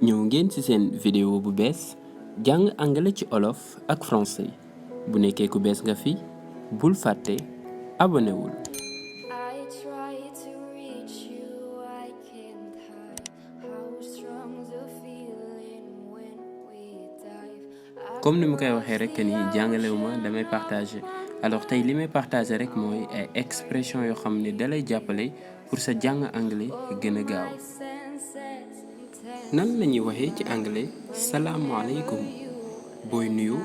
ñëw ngeen ci seen vidéo bu bees jàng anglais ci olof ak français bu nekkee ku bees nga fi bul fàtte abonné wul. comme ni mu koy waxee rek ni jàngalewuma damay partager alors tey li may partager rek mooy ay expression yoo xam ne dalay jàppale pour sa jàng anglais gën a gaaw. nan la ñuy waxee ci anglais salaamualeykum booy nuyu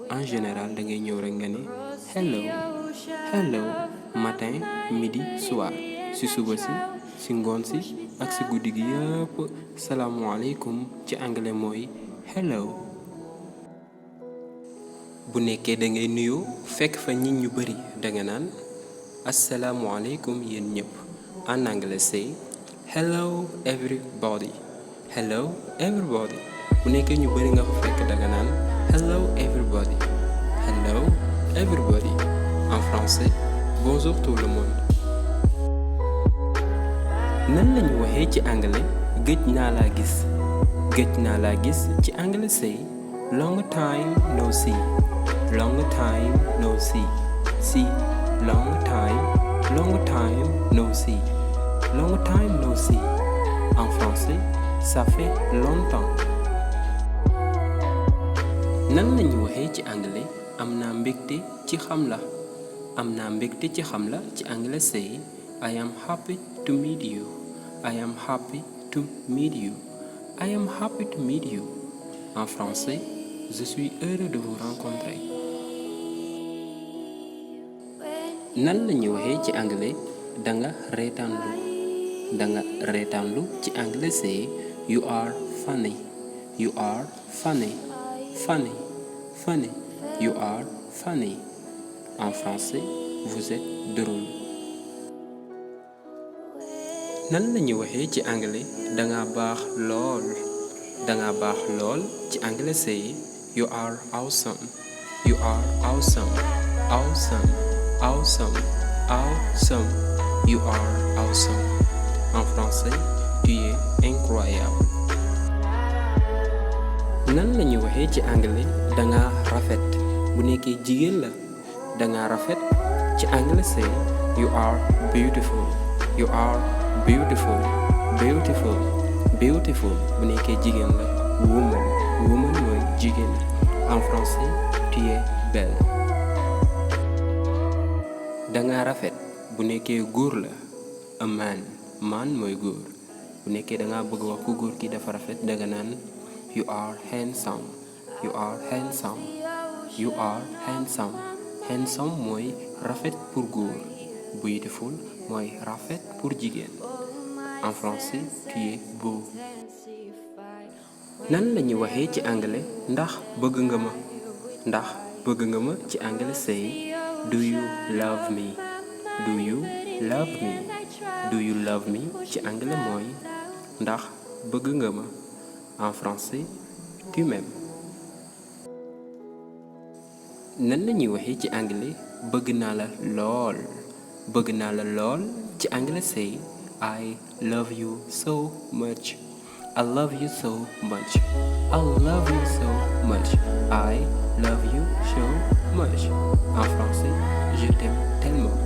en général da ngay ñëw rek nga ne hello matin midi soir ci suba ci ngoon si ak ci guddi gi yëpp salaamualeykum ci anglais mooy hello. bu nekkee da ngay nuyu fekk fa nit ñu bari danga naan asalaamualeykum yéen ñëpp en anglais say hello everybody. hello everybody bu nekkee ñu bari nga fa fekk danga naan hello everybody. hello everybody en français bonjour tout le monde. nan lañu waxee ci anglais gëj naa laa gis ci anglais say long time no see. long time no see. see long time no see. long time no see en français ça fait longtemps. nan lañu waxee ci anglais am naa mbégte ci xam la ci anglais say I am happy to meet you. I am happy to meet you. I am happy to meet you en français je suis heureux de vous rencontrer. nan lañu waxee ci anglais danga reetaanlu ci anglais say you are funny. you are funny. you are funny en français vous êtes drôle. nan lañu waxee ci anglais danga baax lool ci anglais say you are awesome. you are awesome. you are awesome en français tu es incroyable. nan lañu waxee ci anglais danga rafet bu nekkee jigéen la danga rafet ci anglais say you are beautiful. you are beautiful bu nekkee jigéen la woman mooy jigéen en français tu es belle. danga rafet bu nekkee góor la a man mooy góor bu nekkee danga bëgg wax ku góor ki dafa rafet danga naan you are handsome. handsome mooy rafet pour góor beautiful mooy rafet pour jigéen en français tu es beau. nan lañuy waxee ci anglais ndax bëgg nga ma ci anglais say do you love me. ci anglais mooy ndax bëgg nga ma en français tu m'aimes. nan lañuy waxee ci anglais bëgg naa la lool ci anglais say I love you so much. I love you so much. En français, je t'aime tellement.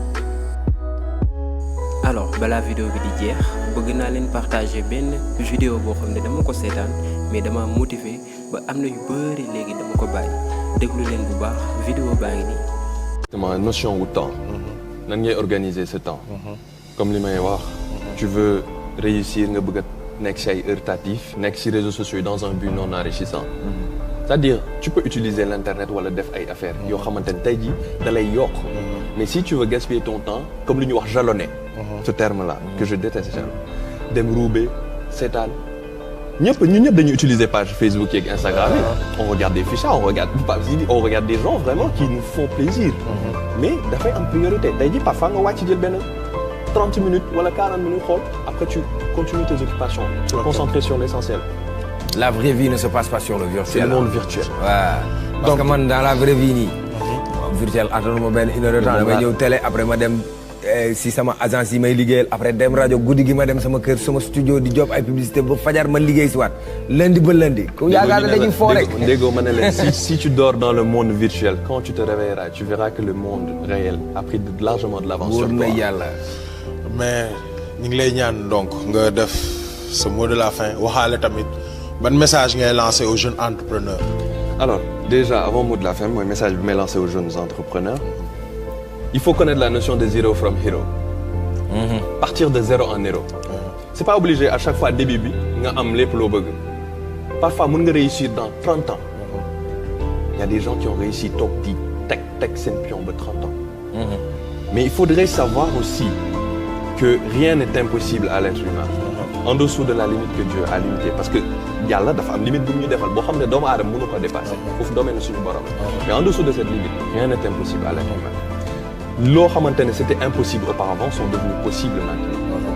alors balaa vidéo bi di jeex bëgg naa leen partager benn vidéo boo xam ne dama ko seetaan mais dama motivé ba am na yu bari léegi dama ko bàyyi déglu leen bu baax vidéo baa ngi nii. sama notion wu temps. nan ngay organiser ce temps. comme li may wax. tu veux réussir nga bëgg a nekk ci ay heures tardif nekk ci réseaux sociaux dans un but non enrichissant. c'est-à-dire tu peux utiliser l'internet wala def ay affaires yoo xamante ne tey jii da lay yokk. mais si tu veux gaspiller ton temps comme li ñuy wax jalonner. ce terme-là que je déteste dem ruube seetaan ñun ñëpp dañuy utiliser page Facebook yeeg Instagram yi. on regarde des fichiers on regarde des gens vraiment qui nous font plaisir. mais dafay am priorité tey jii parfois nga wàcc jël benn 30 minutes wala 40 minutes xool après tu continues tes occupations. te concentrer sur l'essentiel. La vraie vie ne se passe pas sur le virtuel. C'est le monde virtuel. waaw parce que man dans la vraie vie nii. virtuel attanu ma benn une heure de temps damay ñëw télé après ma dem si sama agence yi may liggéeyal après dem rajo guddi gi ma dem sama kër sama studio di job ay publicité ba fajar ma liggéey si waat lundi ba lundi. ku yaakaar ne dañuy foo rek Ndégo ma ne leen si tu dors dans le monde virtuel quand tu te réveilleras tu verras que le monde réel a pris largement de l'avance sur wóor na toi. yàlla. mais ñu ngi lay ñaan donc nga def ce mot de la fin waxaale tamit ban message ngay lancé aux jeunes entrepreneurs. Alors déjà avant mot de la fin mooy message bi may lancé aux jeunes entrepreneurs il faut connaître la notion de zero from hero. Partir de zéro en héros. C'est pas obligé à chaque fois début bi nga am lépp loo bëgg. Parfois mën nga réussir dans 30 ans. Il y a des gens qui ont réussi toog di teg seen pion ba 30 ans. Mais il faudrait savoir aussi que rien n'est impossible à l'être humain. En dessous de la limite que Dieu a limitée parce que yàlla dafa am limite bu ñu defal boo xam ne doomu aadama mënu ko dépasser. foofu domaine suñu borom. Mais en dessous de cette limite rien n'est impossible à l'être humain. loo xamante ne c'était impossible auparavant sont devenus possibles maintenant.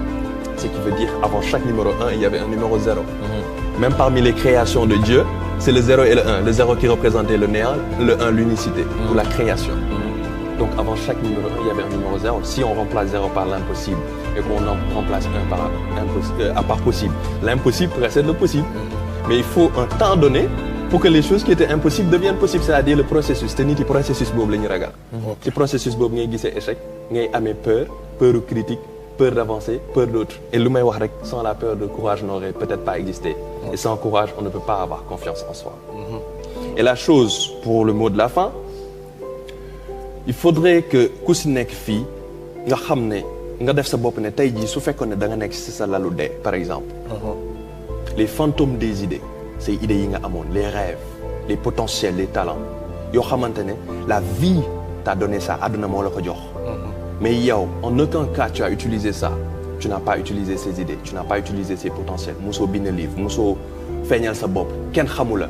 Ce qui veut dire avant chaque numéro 1 il y avait un numéro 0. Même parmi les créations de Dieu c'est le 0 et le 1. Le 0 qui représentait le néant, le 1 l'unicité ou la création. Donc avant chaque numéro 1 il y avait un numéro 0. Si on remplace 0 par l'impossible et qu'on en remplace 1 par possible, l'impossible précède le possible. Mais il faut un temps donné pour que les choses qui étaient impossibles deviennent possibles, c'est-à-dire le processus te nit yi processus boobu la ñu ragal. ci processus boobu ngay gisee échec ngay amee peur critique peur d'avancer peur d'autre et lu may wax rek sans la peur le courage n'aurait peut-être pas existé. Et sans courage on ne peut pas avoir confiance en soi. Et la chose pour le mot de la fin il faudrait que ku si nekk fii nga xam ne nga def sa bopp ne tey jii su fekkoon ne da nga nekk si sa lalu dee par exemple. Les fantômes des idées ces idées yi nga amoon les rêves les potentiels les talents yoo xamante ne la vie t'a donné ça àdduna moo la ko jox. mais yow en aucun cas tu as utilisé ça tu n'as pas utilisé ces idées tu n'as pas utilisé ces potentiels mosoo bind livre mosoo feeñal sa bopp kenn xamu la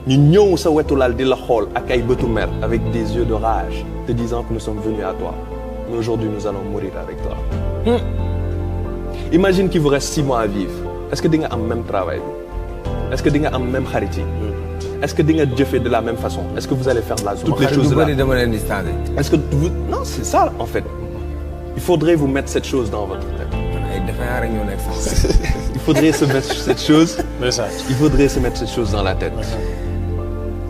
ñu ñëw sa wetu lal di la xool ak ay bëtu mer avec des yeux de rage te disant que nous sommes venus à toi mais aujourd'hui nous allons mourir avec toi. Imagine qu'il vous reste 6 mois à vivre est-ce que di nga am même travail est-ce que di nga am même xarit yi est-ce que di nga jëfee de la même façon est-ce que vous allez faire toutes les choses là est-ce que vous non c'est ça en fait il faudrait vous mettre cette chose dans votre tête. Il faudrait se mettre cette chose. Il faudrait se mettre cette chose dans la tête.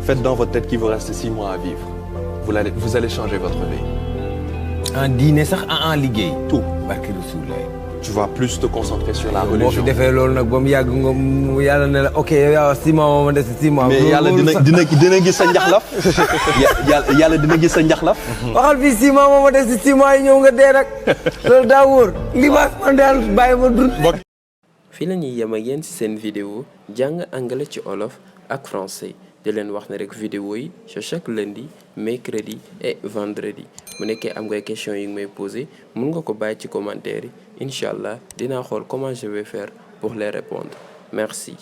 Faites dans votre tête qu'il vous reste 6 mois à vivre. Vous allez changer votre vie. En dîner sax en liggéey. Tout. barke Rasulullah. Tu vas plus te concentrer sur la religion. boo fi defee loolu nag ba mu yàgg nga yàlla ne la ok yow 6 mois moo ma des 6 mois. mais yàlla dina gis sa njaxlaf. yàlla dina gis sa njaxlaf. waxal fii 6 mois moo ma des 6 mois yi ñëw nga dee rek loolu daa wóor li ma man daal bàyyi ma dund. fii la ñuy yem ak yéen ci seen vidéo jàng anglais ci olof ak français di leen wax ne rek vidéo yi c'est chaque lundi mercredi et vendredi bu nekkee am ngay questions yi nga may poser mun nga ko bàyyi ci commentaire yi incha allah dinaa xool comment je vais faire pour les répondre merci.